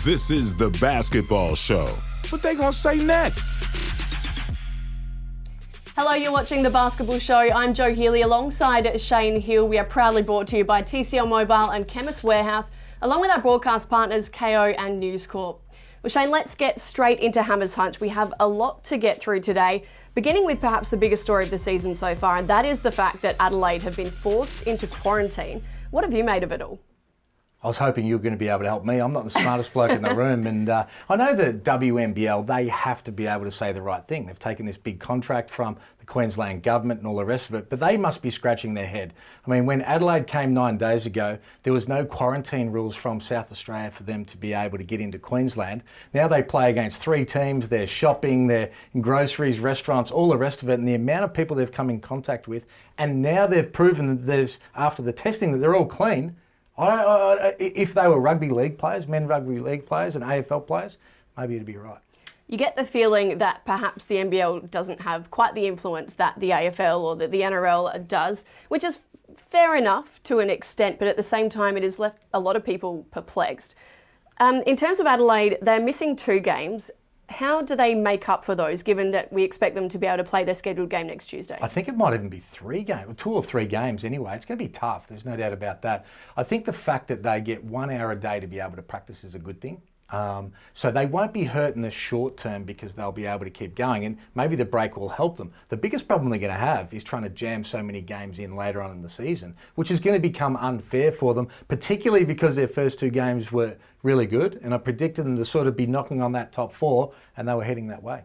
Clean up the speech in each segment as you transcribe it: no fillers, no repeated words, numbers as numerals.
This is the basketball show. What they gonna say next? Hello, you're watching The Basketball Show. I'm Jo Healy alongside Shane Hill. We are proudly brought to you by TCL Mobile and Chemist Warehouse, along with our broadcast partners Kayo and News Corp. Well, Shane, let's get straight into Hammer's Hunch. We have a lot to get through today, beginning with perhaps the biggest story of the season so far, and that is the fact that Adelaide have been forced into quarantine. What have you made of it all? I was hoping you were going to be able to help me. I'm not the smartest bloke in the room. And I know that WNBL, they have to be able to say the right thing. They've taken this big contract from the Queensland government and all the rest of it, but they must be scratching their head. I mean, when Adelaide came 9 days ago, there was no quarantine rules from South Australia for them to be able to get into Queensland. Now they play against 3 teams. They're shopping, they're in groceries, restaurants, all the rest of it. And the amount of people they've come in contact with, and now they've proven that after the testing, that they're all clean. If they were rugby league players, men rugby league players and AFL players, maybe it'd be right. You get the feeling that perhaps the NBL doesn't have quite the influence that the AFL or that the NRL does, which is fair enough to an extent, but at the same time it has left a lot of people perplexed. In terms of Adelaide, they're missing 2 games. How do they make up for those, given that we expect them to be able to play their scheduled game next Tuesday? I think it might even be 3 games, 2 or 3 games anyway. It's going to be tough, there's no doubt about that. I think the fact that they get 1 hour a day to be able to practice is a good thing. So they won't be hurt in the short term because they'll be able to keep going, and maybe the break will help them. The biggest problem they're going to have is trying to jam so many games in later on in the season, which is going to become unfair for them, particularly because their first 2 games were really good, and I predicted them to sort of be knocking on that top 4, and they were heading that way.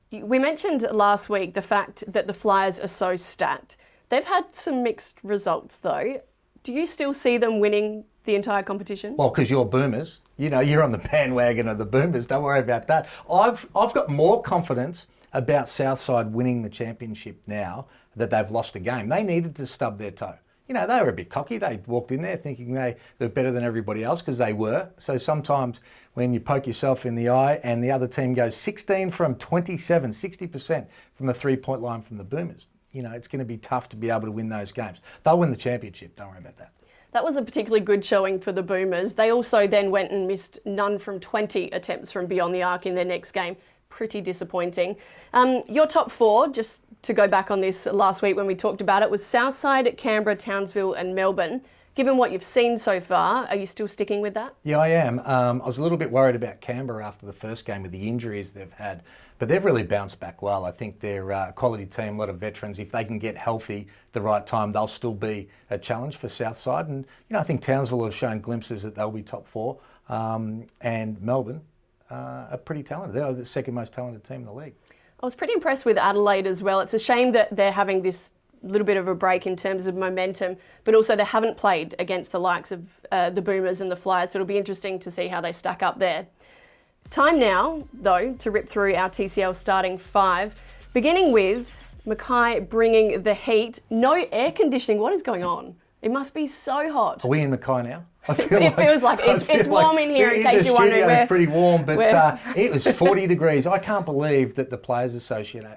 We mentioned last week the fact that the Flyers are so stacked. They've had some mixed results though. Do you still see them winning the entire competition? Well, because you're Boomers. You know, you're on the bandwagon of the Boomers. Don't worry about that. I've got more confidence about Southside winning the championship now that they've lost a game. They needed to stub their toe. You know, they were a bit cocky. They walked in there thinking they were better than everybody else, because they were. So sometimes when you poke yourself in the eye and the other team goes 16 from 27, 60% from the 3-point line from the Boomers, you know, it's going to be tough to be able to win those games. They'll win the championship. Don't worry about that. That was a particularly good showing for the Boomers. They also then went and missed none from 20 attempts from beyond the arc in their next game. Pretty disappointing. Your top 4, just to go back on this last week when we talked about it, was Southside, Canberra, Townsville and Melbourne. Given what you've seen so far, are you still sticking with that? Yeah, I am. I was a little bit worried about Canberra after the first game with the injuries they've had, but they've really bounced back well. I think they're a quality team, a lot of veterans. If they can get healthy at the right time, they'll still be a challenge for Southside. And, you know, I think Townsville have shown glimpses that they'll be top 4. And Melbourne are pretty talented. They're the second most talented team in the league. I was pretty impressed with Adelaide as well. It's a shame that they're having this little bit of a break in terms of momentum, but also they haven't played against the likes of the Boomers and the Flyers, so it'll be interesting to see how they stack up there. Time now, though, to rip through our TCL starting 5, beginning with Mackay bringing the heat. No air conditioning. What is going on? It must be so hot. Are we in Mackay now? It feels like it's warm in here, in case you're wondering. It's pretty warm, but it was 40 degrees. I can't believe that the Players Association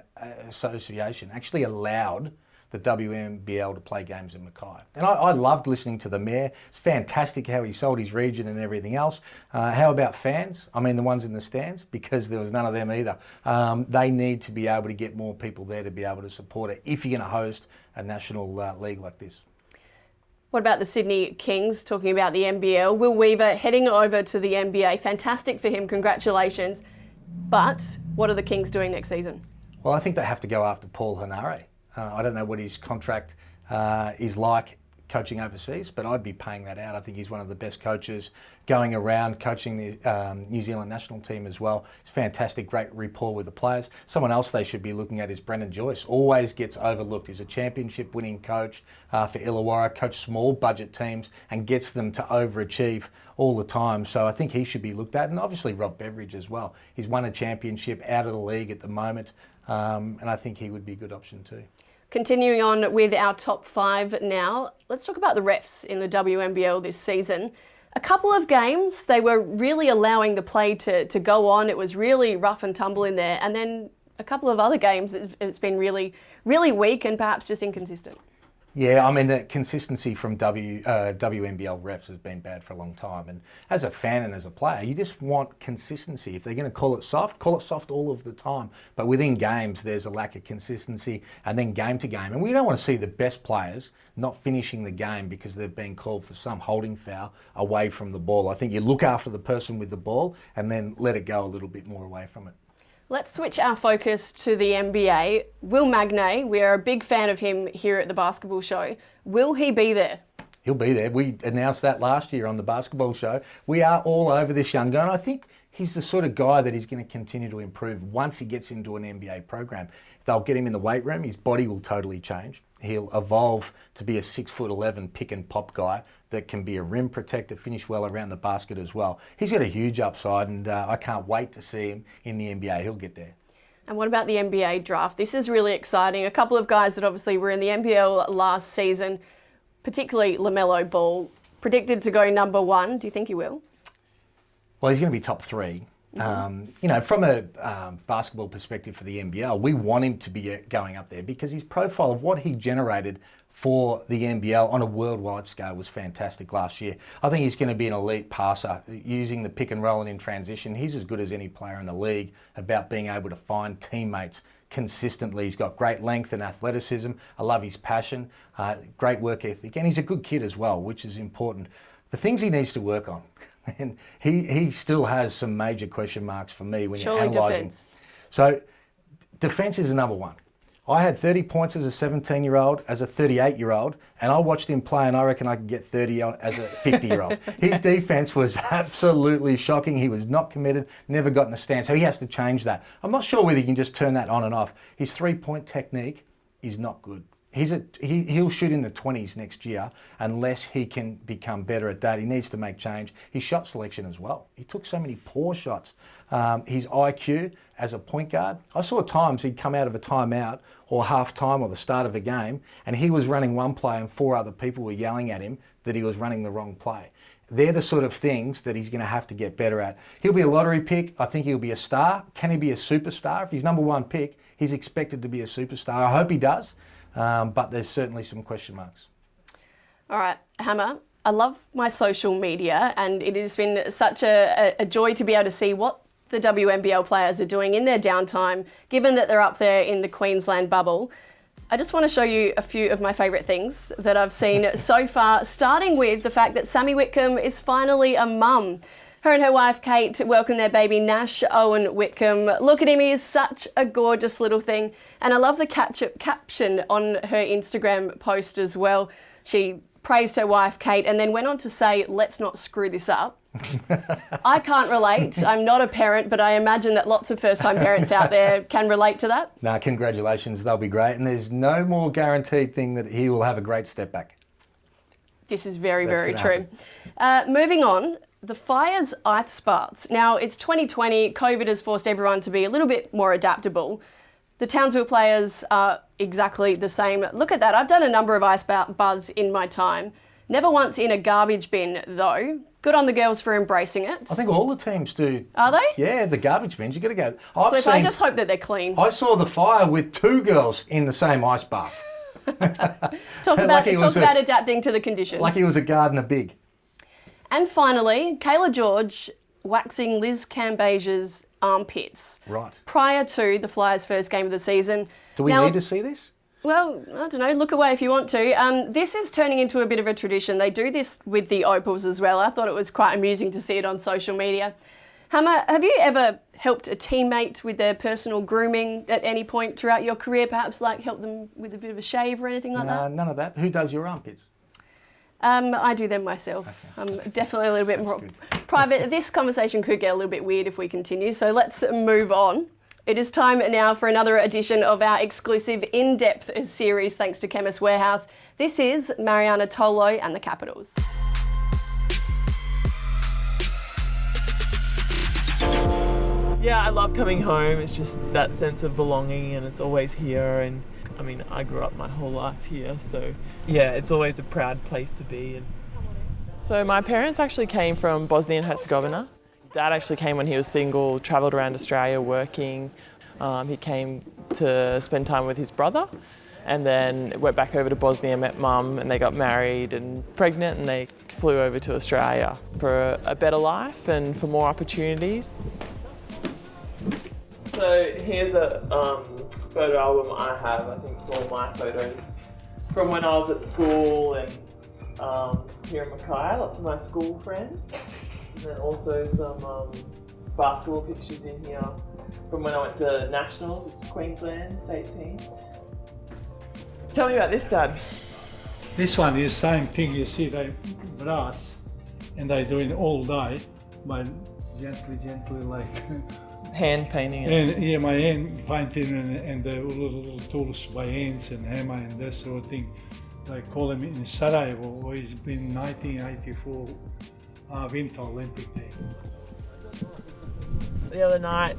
actually allowed the WNBL to play games in Mackay. And I loved listening to the mayor. It's fantastic how he sold his region and everything else. How about fans? I mean, the ones in the stands, because there was none of them either. They need to be able to get more people there to be able to support it if you're going to host a national league like this. What about the Sydney Kings, talking about the NBL? Will Weaver heading over to the NBA. Fantastic for him, congratulations. But what are the Kings doing next season? Well, I think they have to go after Paul Henare. I don't know what his contract is like coaching overseas, but I'd be paying that out. I think he's one of the best coaches going around, coaching the New Zealand national team as well. It's fantastic, great rapport with the players. Someone else they should be looking at is Brendan Joyce. Always gets overlooked. He's a championship winning coach for Illawarra, coach small budget teams and gets them to overachieve all the time. So I think he should be looked at. And obviously Rob Beveridge as well. He's won a championship out of the league at the moment. And I think he would be a good option too. Continuing on with our top 5 now, let's talk about the refs in the WNBL this season. A couple of games, they were really allowing the play to go on. It was really rough and tumble in there. And then a couple of other games, it's been really, really weak and perhaps just inconsistent. Yeah, I mean, the consistency from WNBL refs has been bad for a long time. And as a fan and as a player, you just want consistency. If they're going to call it soft all of the time. But within games, there's a lack of consistency, and then game to game. And we don't want to see the best players not finishing the game because they've been called for some holding foul away from the ball. I think you look after the person with the ball and then let it go a little bit more away from it. Let's switch our focus to the NBA. Will Magnay, we are a big fan of him here at the Basketball Show. Will he be there? He'll be there. We announced that last year on the Basketball Show. We are all over this young guy, and I think he's the sort of guy that is going to continue to improve once he gets into an NBA program. They'll get him in the weight room, his body will totally change. He'll evolve to be a 6'11" pick and pop guy that can be a rim protector, finish well around the basket as well. He's got a huge upside, and I can't wait to see him in the NBA. He'll get there. And what about the NBA draft? This is really exciting. A couple of guys that obviously were in the NBL last season, particularly LaMelo Ball, predicted to go number 1. Do you think he will? Well, he's going to be top 3. From a basketball perspective for the NBL, we want him to be going up there because his profile of what he generated for the NBL on a worldwide scale was fantastic last year. I think he's going to be an elite passer, using the pick and roll and in transition. He's as good as any player in the league about being able to find teammates consistently. He's got great length and athleticism. I love his passion, great work ethic, and he's a good kid as well, which is important. The things he needs to work on, and he still has some major question marks for me when you're analysing. So defence is number 1. I had 30 points as a 17-year-old, as a 38-year-old, and I watched him play, and I reckon I could get 30 as a 50-year-old. His defence was absolutely shocking. He was not committed, never got in the stand, so he has to change that. I'm not sure whether he can just turn that on and off. His three-point technique is not good. He'll shoot in the 20s next year unless he can become better at that. He needs to make change. His shot selection as well. He took so many poor shots. His IQ as a point guard. I saw times he'd come out of a timeout or half time or the start of a game and he was running one play and 4 other people were yelling at him that he was running the wrong play. They're the sort of things that he's going to have to get better at. He'll be a lottery pick. I think he'll be a star. Can he be a superstar? If he's number 1 pick, he's expected to be a superstar. I hope he does. But there's certainly some question marks. All right, Hammer, I love my social media, and it has been such a joy to be able to see what the WNBL players are doing in their downtime, given that they're up there in the Queensland bubble. I just want to show you a few of my favourite things that I've seen so far, starting with the fact that Sammy Whitcomb is finally a mum. Her and her wife, Kate, welcome their baby, Nash Owen Whitcomb. Look at him, he is such a gorgeous little thing. And I love the caption on her Instagram post as well. She praised her wife, Kate, and then went on to say, let's not screw this up. I can't relate. I'm not a parent, but I imagine that lots of first-time parents out there can relate to that. No, congratulations, they'll be great. And there's no more guaranteed thing that he will have a great step back. This is very, very true. Moving on. The Fire's ice baths. Now, it's 2020. COVID has forced everyone to be a little bit more adaptable. The Townsville players are exactly the same. Look at that. I've done a number of ice baths in my time. Never once in a garbage bin, though. Good on the girls for embracing it. I think all the teams do. Are they? Yeah, the garbage bins. You've got to go. I just hope that they're clean. I saw the Fire with 2 girls in the same ice bath. Talk about adapting to the conditions. Like he was a gardener big. And finally, Kayla George waxing Liz Cambasia's armpits. Right. Prior to the Flyers' first game of the season. Do we need to see this? Well, I don't know. Look away if you want to. This is turning into a bit of a tradition. They do this with the Opals as well. I thought it was quite amusing to see it on social media. Hammer, have you ever helped a teammate with their personal grooming at any point throughout your career? Perhaps like help them with a bit of a shave or anything like that? None of that. Who does your armpits? I do them myself. Okay. I'm definitely a little bit more private. This conversation could get a little bit weird if we continue, so let's move on. It is time now for another edition of our exclusive in-depth series thanks to Chemist Warehouse. This is Marianna Tolo and the Capitals. Yeah, I love coming home. It's just that sense of belonging and it's always here. And I mean, I grew up my whole life here, so yeah, it's always a proud place to be. So my parents actually came from Bosnia and Herzegovina. Dad actually came when he was single, travelled around Australia working. He came to spend time with his brother, and then went back over to Bosnia, met mum, and they got married and pregnant, and they flew over to Australia for a better life and for more opportunities. So here's a photo album I have. I think it's all my photos from when I was at school and here in Mackay, lots of my school friends. And then also some basketball pictures in here from when I went to Nationals with Queensland state team. Tell me about this, Dad. This one is same thing. You see, they brass, and they doing all day, but gently like. Hand painting it. And yeah, my hand painting and the little tools by hands and hammer and that sort of thing. They call him in Sarajevo, where he's been 1984 Winter Olympic day. The other night,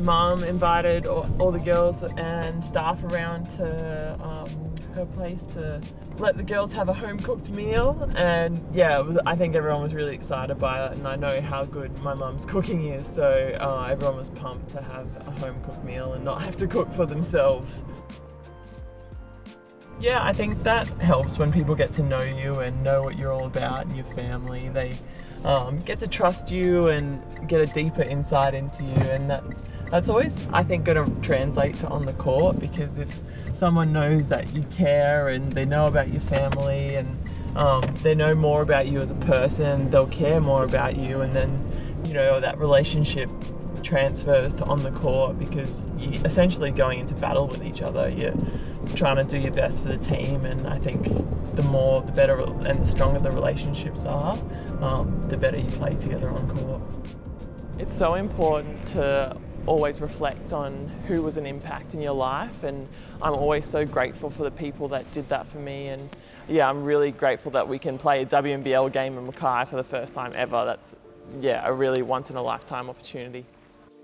Mum invited all the girls and staff around to her place to let the girls have a home-cooked meal, and yeah, I think everyone was really excited by it, and I know how good my mum's cooking is, so everyone was pumped to have a home-cooked meal and not have to cook for themselves. Yeah, I think that helps when people get to know you and know what you're all about and your family. They get to trust you and get a deeper insight into you, and that's always, I think, going to translate to on the court, because if someone knows that you care and they know about your family and they know more about you as a person, they'll care more about you, and then, you know, that relationship transfers to on the court, because you're essentially going into battle with each other. You're trying to do your best for the team, and I think the better and the stronger the relationships are, the better you play together on court. It's so important to always reflect on who was an impact in your life, and I'm always so grateful for the people that did that for me, and yeah, I'm really grateful that we can play a WNBL game in Mackay for the first time ever. That's a really once in a lifetime opportunity.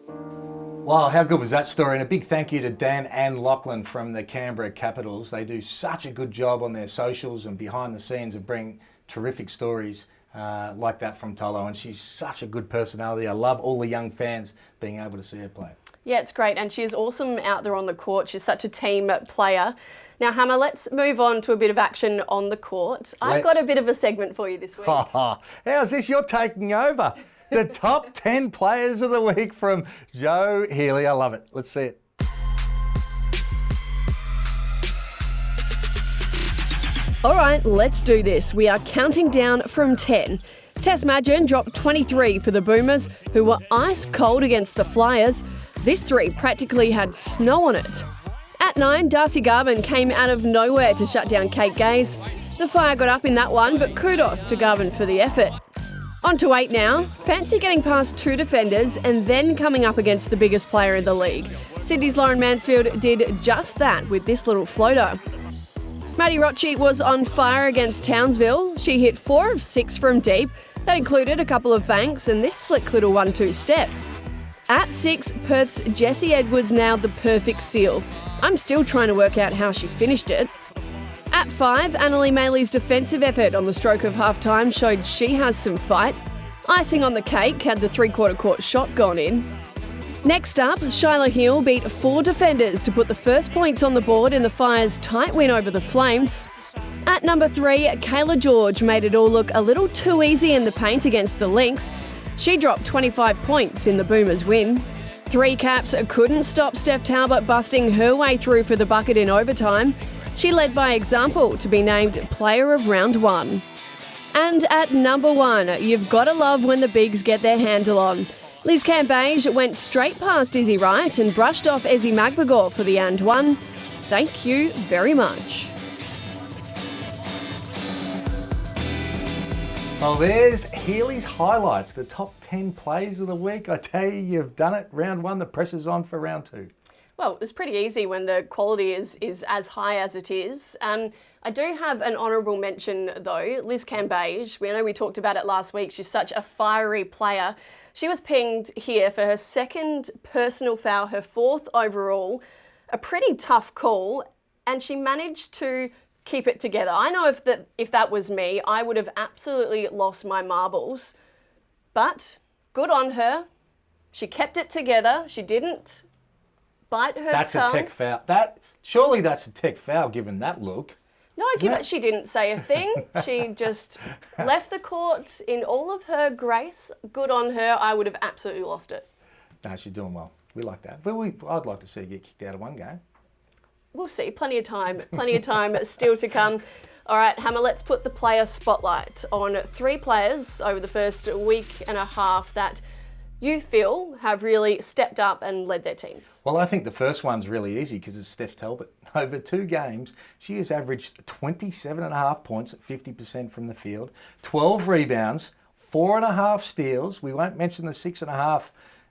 Wow, how good was that story? And a big thank you to Dan and Lachlan from the Canberra Capitals. They do such a good job on their socials and behind the scenes of bringing terrific stories like that from Tolo. And she's such a good personality. I love all the young fans being able to see her play. Yeah, it's great. And she is awesome out there on the court. She's such a team player. Now, Hammer, let's move on to a bit of action on the court. I've got a bit of a segment for you this week. How's this? You're taking over. The top 10 players of the week from Joe Healy. I love it. Let's see it. All right, let's do this. We are counting down from 10. Tess Madgen dropped 23 for the Boomers, who were ice cold against the Flyers. This three practically had snow on it. At 9, Darcy Garvin came out of nowhere to shut down Kate Gaze. The Fire got up in that one, but kudos to Garvin for the effort. On to 8 now. Fancy getting past 2 defenders and then coming up against the biggest player in the league. Sydney's Lauren Mansfield did just that with this little floater. Maddie Rocci was on fire against Townsville. She hit 4 of 6 from deep. That included a couple of banks and this slick little 1-2 step. At 6, Perth's Jessie Edwards nailed the perfect seal. I'm still trying to work out how she finished it. At 5, Annalie Maley's defensive effort on the stroke of half-time showed she has some fight. Icing on the cake had the three-quarter court shot gone in. Next up, Shyla Hill beat 4 defenders to put the first points on the board in the Fire's tight win over the Flames. At number 3, Kayla George made it all look a little too easy in the paint against the Lynx. She dropped 25 points in the Boomers' win. 3 Caps couldn't stop Steph Talbot busting her way through for the bucket in overtime. She led by example to be named Player of Round 1. And at number 1, you've got to love when the bigs get their handle on. Liz Cambage went straight past Izzy Wright and brushed off Ezzy Magbagor for the and 1. Thank you very much. Well, there's Healy's highlights, the top 10 plays of the week. I tell you, you've done it. Round 1, the pressure's on for round 2. Well, it's pretty easy when the quality is as high as it is. I do have an honourable mention though, Liz Cambage. We know we talked about it last week. She's such a fiery player. She was pinged here for her second personal foul, her 4th overall. A pretty tough call, and she managed to keep it together. I know if that was me, I would have absolutely lost my marbles. But good on her. She kept it together. She didn't bite her tongue. That's a tech foul. Surely that's a tech foul given that look. No, she didn't say a thing. She just left the court in all of her grace. Good on her. I would have absolutely lost it. No, she's doing well. We like that. But I'd like to see her get kicked out of one game. We'll see. Plenty of time. Plenty of time still to come. All right, Hammer, let's put the player spotlight on 3 players over the first week and a half that you feel have really stepped up and led their teams. Well, I think the first one's really easy because it's Steph Talbot. Over 2 games, she has averaged 27.5 points at 50% from the field, 12 rebounds, 4.5 steals. We won't mention the 6.5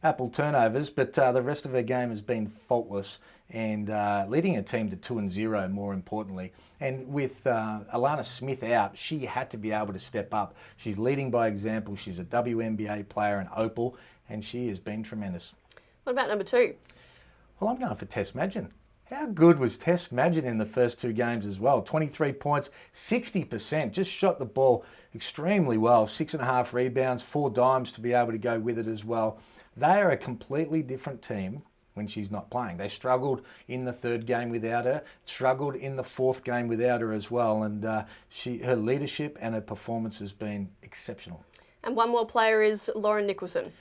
Apple turnovers, but the rest of her game has been faultless and leading a team to 2-0, more importantly. And with Alana Smith out, she had to be able to step up. She's leading by example. She's a WNBA player, an Opal, and she has been tremendous. What about number 2? Well, I'm going for Tess Madgen. How good was Tess Madgen in the first 2 games as well? 23 points, 60%, just shot the ball extremely well. 6.5 rebounds, 4 dimes to be able to go with it as well. They are a completely different team when she's not playing. They struggled in the 3rd game without her, struggled in the 4th game without her as well, and her leadership and her performance has been exceptional. And one more player is Lauren Nicholson.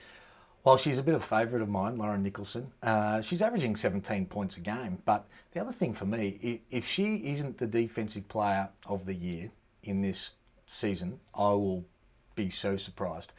Well, she's a bit of a favourite of mine, Lauren Nicholson. She's averaging 17 points a game, but the other thing for me, if she isn't the defensive player of the year in this season, I will be so surprised.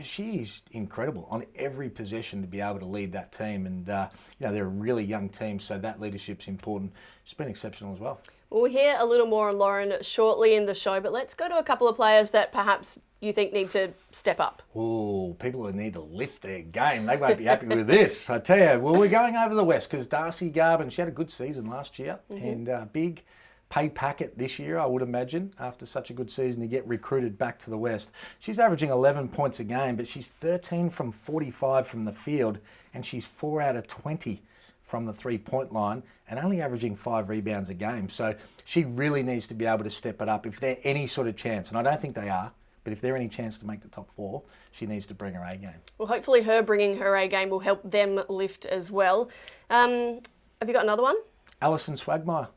She's incredible on every possession to be able to lead that team, and they're a really young team, so that leadership's important. She's been exceptional as well. We'll hear a little more on Lauren shortly in the show, but let's go to a couple of players that perhaps you think need to step up. Oh, people who need to lift their game. They won't be happy with this. I tell you, well, we're going over the West because Darcy Garvin, she had a good season last year and big pay packet this year, I would imagine, after such a good season to get recruited back to the West. She's averaging 11 points a game, but she's 13 from 45 from the field and she's 4 out of 20 from the 3-point line and only averaging 5 rebounds a game. So she really needs to be able to step it up if they're any sort of chance, and I don't think they are, but if they're any chance to make the top 4, she needs to bring her A game. Well, hopefully her bringing her A game will help them lift as well. Have you got another one? Alison Swagmeyer,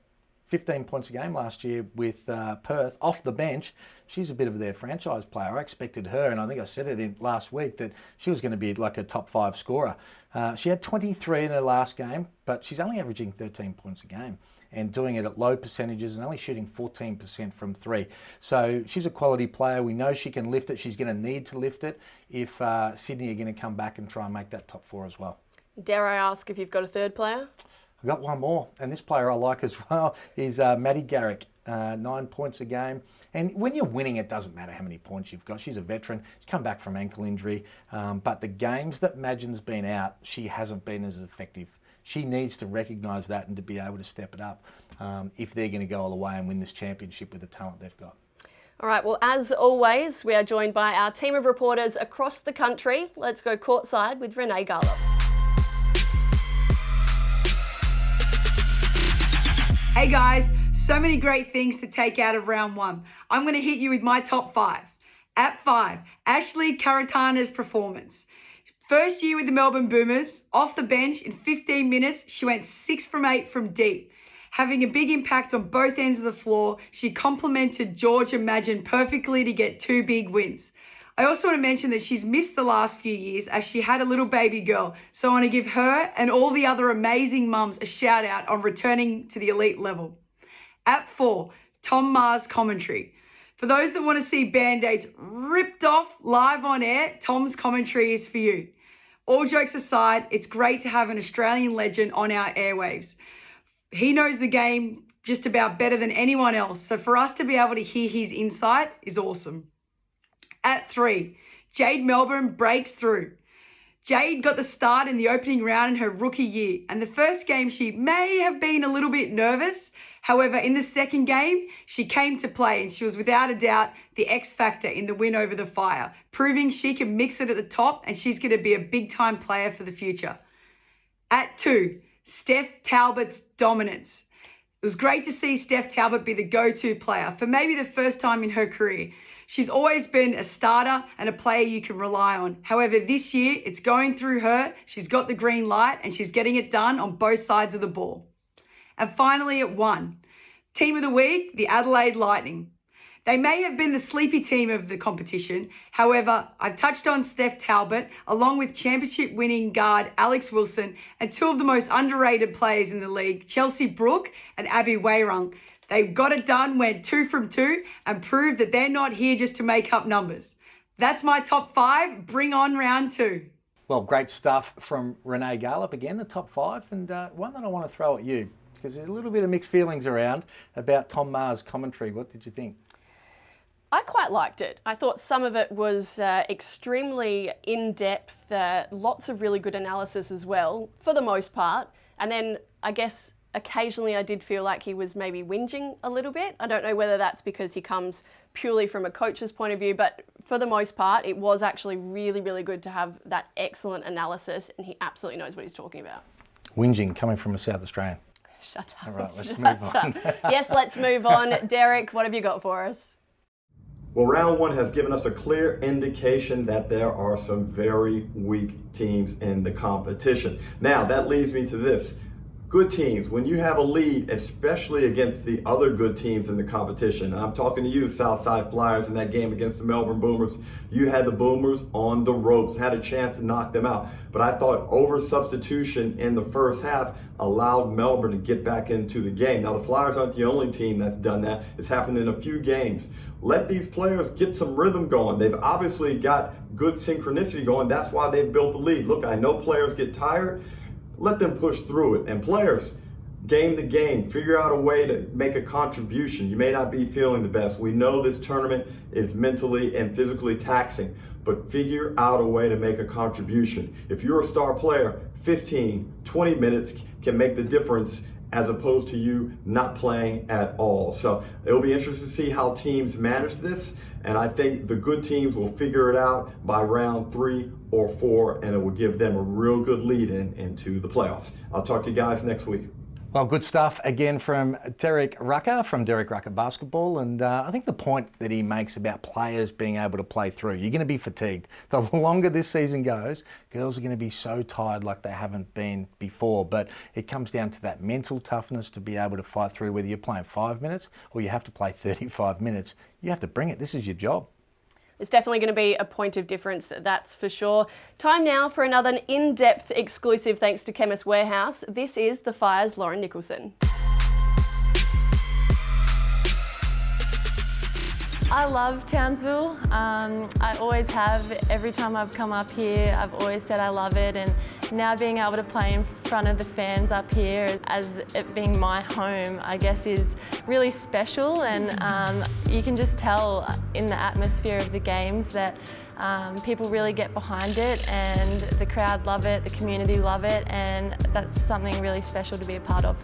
15 points a game last year with Perth off the bench. She's a bit of their franchise player. I expected her, and I think I said it in last week, that she was going to be like a top 5 scorer. She had 23 in her last game, but she's only averaging 13 points a game and doing it at low percentages and only shooting 14% from 3. So she's a quality player. We know she can lift it. She's going to need to lift it if Sydney are going to come back and try and make that top 4 as well. Dare I ask if you've got a third player? I've got one more, and this player I like as well is Maddie Garrick, 9 points a game. And when you're winning, it doesn't matter how many points you've got. She's a veteran. She's come back from ankle injury. But the games that Madgen's been out, she hasn't been as effective. She needs to recognise that and to be able to step it up if they're going to go all the way and win this championship with the talent they've got. All right, well, as always, we are joined by our team of reporters across the country. Let's go courtside with Renee Garlow. Hey guys, so many great things to take out of round 1. I'm going to hit you with my top 5. At 5, Ashley Karatana's performance. First year with the Melbourne Boomers, off the bench in 15 minutes, she went 6 from 8 from deep. Having a big impact on both ends of the floor, she complemented Georgia Madgen perfectly to get 2 big wins. I also want to mention that she's missed the last few years as she had a little baby girl. So I want to give her and all the other amazing mums a shout out on returning to the elite level. At 4, Tom Maher's commentary. For those that want to see Band-Aids ripped off live on air, Tom's commentary is for you. All jokes aside, it's great to have an Australian legend on our airwaves. He knows the game just about better than anyone else. So for us to be able to hear his insight is awesome. At 3, Jade Melbourne breaks through. Jade got the start in the opening round in her rookie year, and the first game she may have been a little bit nervous. However, in the second game, she came to play and she was without a doubt the X factor in the win over the Fire, proving she can mix it at the top and she's going to be a big time player for the future. At 2, Steph Talbot's dominance. It was great to see Steph Talbot be the go-to player for maybe the first time in her career. She's always been a starter and a player you can rely on. However, this year, it's going through her. She's got the green light and she's getting it done on both sides of the ball. And finally at 1, Team of the Week, the Adelaide Lightning. They may have been the sleepy team of the competition. However, I've touched on Steph Talbot, along with championship-winning guard Alex Wilson, and 2 of the most underrated players in the league, Chelsea Brooke and Abby Wayrung. They got it done, went 2 from 2, and proved that they're not here just to make up numbers. That's my top 5. Bring on round 2. Well, great stuff from Renee Garlop again, the top 5, and one that I want to throw at you, because there's a little bit of mixed feelings around about Tom Maher's commentary. What did you think? I quite liked it. I thought some of it was extremely in-depth, lots of really good analysis as well, for the most part. And then I guess occasionally I did feel like he was maybe whinging a little bit. I don't know whether that's because he comes purely from a coach's point of view, but for the most part, it was actually really, really good to have that excellent analysis, and he absolutely knows what he's talking about. Whinging coming from a South Australian. Shut up. All right, let's move on. Yes, let's move on. Derek, what have you got for us? Well, round 1 has given us a clear indication that there are some very weak teams in the competition. Now, that leads me to this. Good teams, when you have a lead, especially against the other good teams in the competition, and I'm talking to you, Southside Flyers, in that game against the Melbourne Boomers, you had the Boomers on the ropes, had a chance to knock them out. But I thought over substitution in the first half allowed Melbourne to get back into the game. Now, the Flyers aren't the only team that's done that. It's happened in a few games. Let these players get some rhythm going. They've obviously got good synchronicity going. That's why they've built the lead. Look, I know players get tired. Let them push through it. And players, game the game. Figure out a way to make a contribution. You may not be feeling the best. We know this tournament is mentally and physically taxing, but figure out a way to make a contribution. If you're a star player, 15, 20 minutes can make the difference as opposed to you not playing at all. So it'll be interesting to see how teams manage this. And I think the good teams will figure it out by round 3 or 4, and it will give them a real good lead into the playoffs. I'll talk to you guys next week. Well, good stuff again from Derek Rucker, from Derek Rucker Basketball. And I think the point that he makes about players being able to play through, you're going to be fatigued. The longer this season goes, girls are going to be so tired like they haven't been before. But it comes down to that mental toughness to be able to fight through, whether you're playing 5 minutes or you have to play 35 minutes. You have to bring it. This is your job. It's definitely going to be a point of difference, that's for sure. Time now for another in-depth exclusive thanks to Chemist Warehouse. This is The Fire's Lauren Nicholson. I love Townsville. I always have. Every time I've come up here, I've always said I love it. And now being able to play in front of the fans up here, as it being my home, I guess is really special. And you can just tell in the atmosphere of the games that people really get behind it, and the crowd love it, the community love it, and that's something really special to be a part of.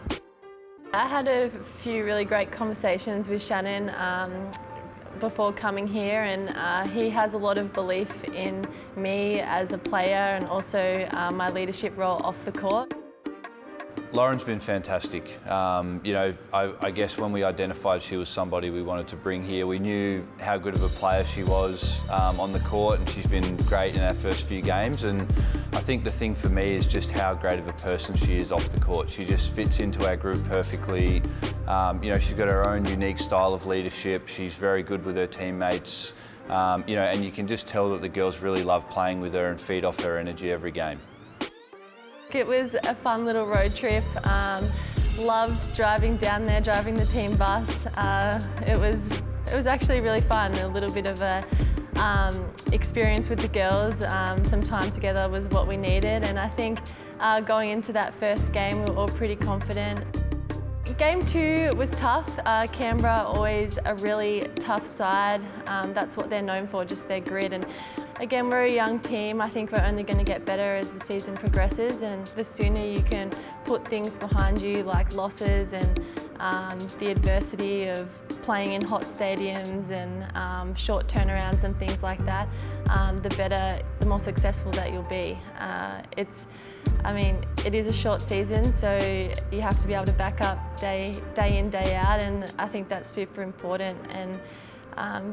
I had a few really great conversations with Shannon before coming here, and he has a lot of belief in me as a player and also my leadership role off the court. Lauren's been fantastic. You know, I guess when we identified she was somebody we wanted to bring here, we knew how good of a player she was on the court, and she's been great in our first few games. And I think the thing for me is just how great of a person she is off the court. She just fits into our group perfectly. You know, she's got her own unique style of leadership. She's very good with her teammates. You know, and you can just tell that the girls really love playing with her and feed off her energy every game. It was a fun little road trip. Loved driving down there, driving the team bus. It was actually really fun. A little bit of a experience with the girls. Some time together was what we needed, and I think going into that first game, we were all pretty confident. Game 2 was tough. Canberra, always a really tough side. That's what they're known for, just their grit. And again, we're a young team. I think we're only going to get better as the season progresses, and the sooner you can put things behind you like losses and the adversity of playing in hot stadiums and short turnarounds and things like that, the better, the more successful that you'll be. I mean, it is a short season, so you have to be able to back up day in, day out, and I think that's super important. And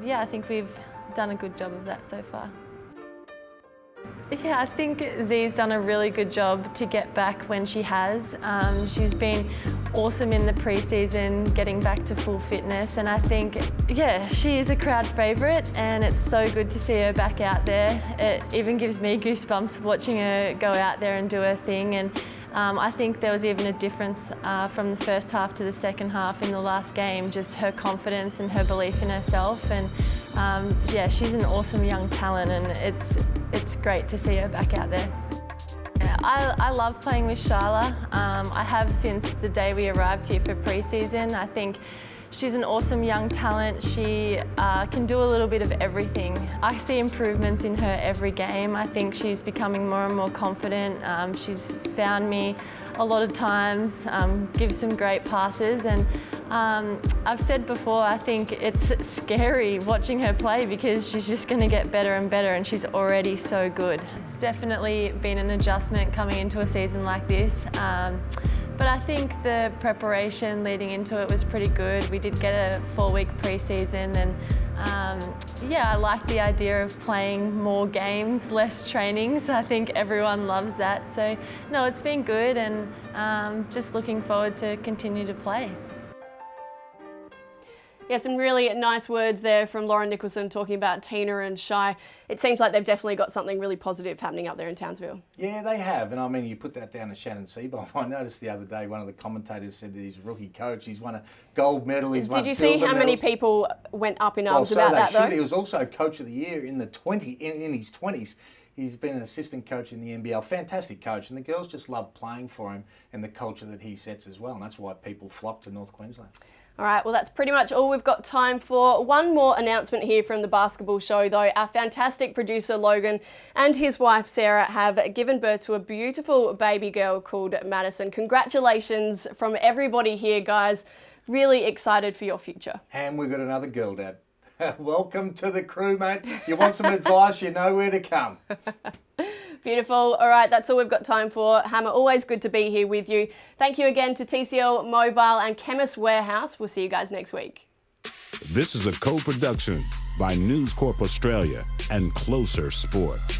yeah, I think we've done a good job of that so far. Yeah, I think Z's done a really good job to get back when she has. She's been awesome in the preseason, getting back to full fitness, and I think, yeah, she is a crowd favourite, and it's so good to see her back out there. It even gives me goosebumps watching her go out there and do her thing, and I think there was even a difference from the first half to the second half in the last game, just her confidence and her belief in herself, and yeah, she's an awesome young talent, and it's great to see her back out there. Yeah, I love playing with Shyla. I have since the day we arrived here for pre-season. I think she's an awesome young talent. She can do a little bit of everything. I see improvements in her every game. I think she's becoming more and more confident. She's found me a lot of times, gives some great passes, and I've said before, I think it's scary watching her play because she's just going to get better and better, and she's already so good. It's definitely been an adjustment coming into a season like this. But I think the preparation leading into it was pretty good. We did get a 4-week pre-season, and yeah, I like the idea of playing more games, less trainings. I think everyone loves that. So no, it's been good, and just looking forward to continue to play. Yeah, some really nice words there from Lauren Nicholson talking about Tina and Shy. It seems like they've definitely got something really positive happening up there in Townsville. Yeah, they have. And I mean, you put that down to Shannon Seabold. I noticed the other day one of the commentators said that he's a rookie coach. He's won a gold medal. He's won Did you silver see how many medals. people went up in arms so about that, though? He was also coach of the year in his 20s. He's been an assistant coach in the NBL. Fantastic coach. And the girls just love playing for him and the culture that he sets as well. And that's why people flock to North Queensland. All right, well, that's pretty much all we've got time for. One more announcement here from the basketball show, though. Our fantastic producer, Logan, and his wife, Sarah, have given birth to a beautiful baby girl called Madison. Congratulations from everybody here, guys. Really excited for your future. And we've got another girl, Dad. Welcome to the crew, mate. You want some advice, you know where to come. Beautiful. All right, that's all we've got time for. Hammer, always good to be here with you. Thank you again to TCL Mobile and Chemist Warehouse. We'll see you guys next week. This is a co-production by News Corp Australia and Closer Sports.